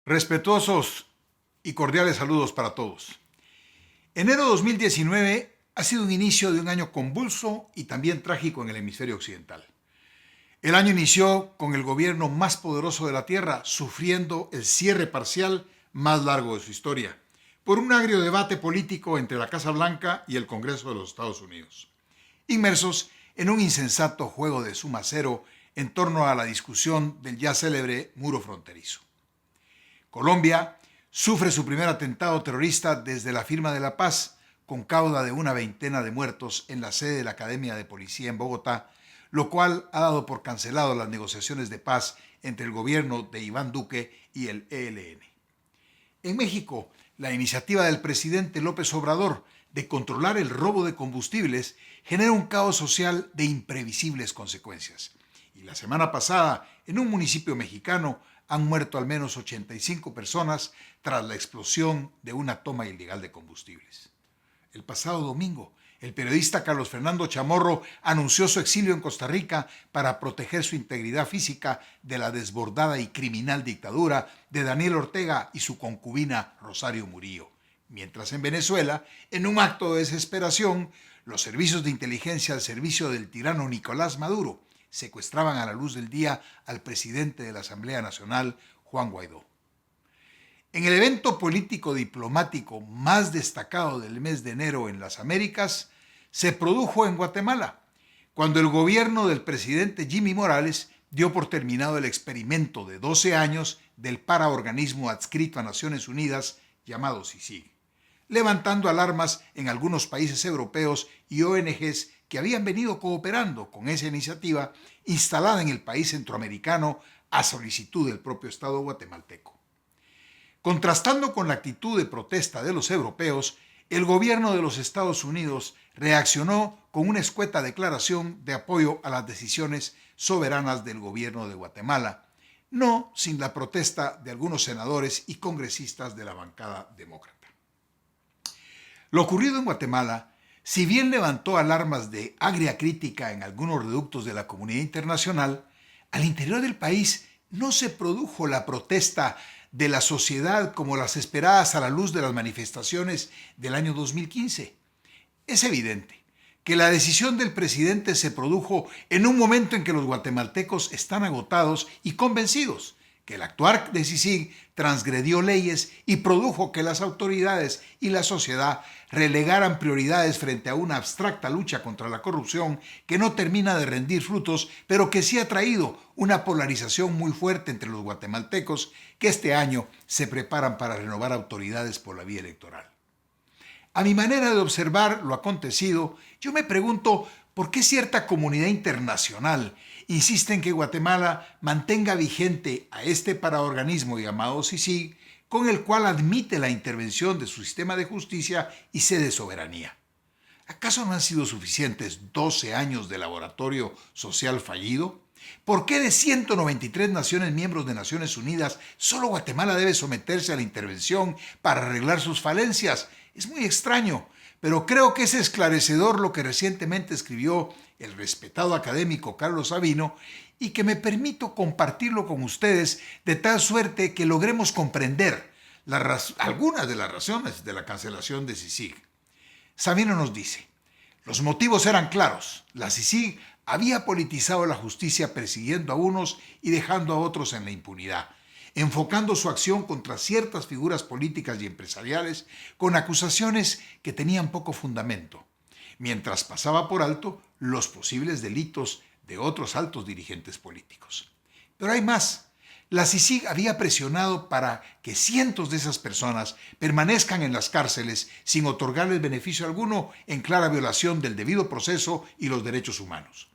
Respetuosos y cordiales saludos para todos. Enero 2019 ha sido un inicio de un año convulso y también trágico en el hemisferio occidental. El año inició con el gobierno más poderoso de la Tierra sufriendo el cierre parcial más largo de su historia, por un agrio debate político entre la Casa Blanca y el Congreso de los Estados Unidos, inmersos en un insensato juego de suma cero en torno a la discusión del ya célebre muro fronterizo. Colombia sufre su primer atentado terrorista desde la firma de la paz, con cauda de una veintena de muertos en la sede de la Academia de Policía en Bogotá, lo cual ha dado por cancelado las negociaciones de paz entre el gobierno de Iván Duque y el ELN. En México, la iniciativa del presidente López Obrador de controlar el robo de combustibles genera un caos social de imprevisibles consecuencias. Y la semana pasada, en un municipio mexicano, han muerto al menos 85 personas tras la explosión de una toma ilegal de combustibles. El pasado domingo, el periodista Carlos Fernando Chamorro anunció su exilio en Costa Rica para proteger su integridad física de la desbordada y criminal dictadura de Daniel Ortega y su concubina Rosario Murillo. Mientras en Venezuela, en un acto de desesperación, los servicios de inteligencia al servicio del tirano Nicolás Maduro secuestraban a la luz del día al presidente de la Asamblea Nacional, Juan Guaidó. En el evento político diplomático más destacado del mes de enero en las Américas, se produjo en Guatemala, cuando el gobierno del presidente Jimmy Morales dio por terminado el experimento de 12 años del paraorganismo adscrito a Naciones Unidas llamado CICIG, levantando alarmas en algunos países europeos y ONGs que habían venido cooperando con esa iniciativa instalada en el país centroamericano a solicitud del propio Estado guatemalteco. Contrastando con la actitud de protesta de los europeos, el gobierno de los Estados Unidos reaccionó con una escueta declaración de apoyo a las decisiones soberanas del gobierno de Guatemala, no sin la protesta de algunos senadores y congresistas de la bancada demócrata. Lo ocurrido en Guatemala, si bien levantó alarmas de agria crítica en algunos reductos de la comunidad internacional, al interior del país no se produjo la protesta de la sociedad como las esperadas a la luz de las manifestaciones del año 2015. Es evidente que la decisión del presidente se produjo en un momento en que los guatemaltecos están agotados y convencidos que el actuar de CICIG transgredió leyes y produjo que las autoridades y la sociedad relegaran prioridades frente a una abstracta lucha contra la corrupción que no termina de rendir frutos, pero que sí ha traído una polarización muy fuerte entre los guatemaltecos que este año se preparan para renovar autoridades por la vía electoral. A mi manera de observar lo acontecido, yo me pregunto por qué cierta comunidad internacional insiste en que Guatemala mantenga vigente a este paraorganismo llamado CICIG, con el cual admite la intervención de su sistema de justicia y sede soberanía. ¿Acaso no han sido suficientes 12 años de laboratorio social fallido? ¿Por qué de 193 naciones miembros de Naciones Unidas, solo Guatemala debe someterse a la intervención para arreglar sus falencias? Es muy extraño, pero creo que es esclarecedor lo que recientemente escribió el respetado académico Carlos Sabino y que me permito compartirlo con ustedes de tal suerte que logremos comprender algunas de las razones de la cancelación de CICIG. Sabino nos dice: los motivos eran claros. La CICIG había politizado la justicia persiguiendo a unos y dejando a otros en la impunidad, enfocando su acción contra ciertas figuras políticas y empresariales con acusaciones que tenían poco fundamento, mientras pasaba por alto los posibles delitos de otros altos dirigentes políticos. Pero hay más. La CICIG había presionado para que cientos de esas personas permanezcan en las cárceles sin otorgarles beneficio alguno, en clara violación del debido proceso y los derechos humanos.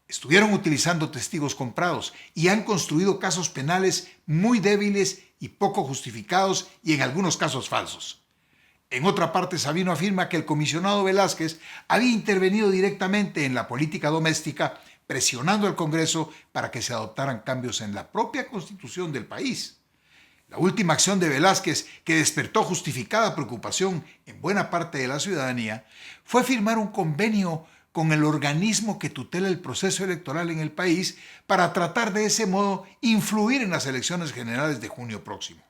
Estuvieron utilizando testigos comprados y han construido casos penales muy débiles y poco justificados y en algunos casos falsos. En otra parte, Sabino afirma que el comisionado Velázquez había intervenido directamente en la política doméstica, presionando al Congreso para que se adoptaran cambios en la propia constitución del país. La última acción de Velázquez, que despertó justificada preocupación en buena parte de la ciudadanía, fue firmar un convenio con el organismo que tutela el proceso electoral en el país para tratar de ese modo influir en las elecciones generales de junio próximo.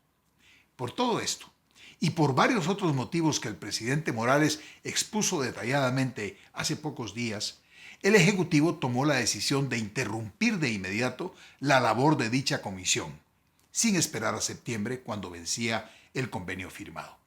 Por todo esto, y por varios otros motivos que el presidente Morales expuso detalladamente hace pocos días, el Ejecutivo tomó la decisión de interrumpir de inmediato la labor de dicha comisión, sin esperar a septiembre cuando vencía el convenio firmado.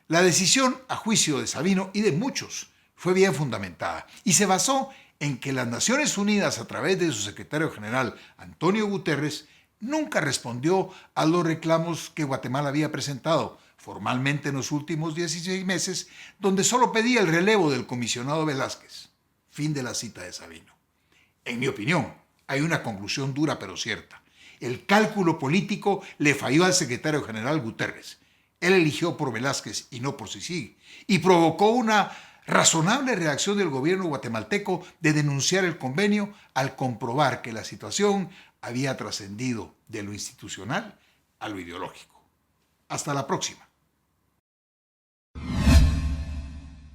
La decisión, a juicio de Sabino y de muchos, fue bien fundamentada y se basó en que las Naciones Unidas, a través de su secretario general Antonio Guterres, nunca respondió a los reclamos que Guatemala había presentado formalmente en los últimos 16 meses, donde solo pedía el relevo del comisionado Velázquez. Fin de la cita de Sabino. En mi opinión, hay una conclusión dura pero cierta. El cálculo político le falló al secretario general Guterres. Él eligió por Velázquez y no por Sisi, y provocó una razonable reacción del gobierno guatemalteco de denunciar el convenio al comprobar que la situación había trascendido de lo institucional a lo ideológico. Hasta la próxima.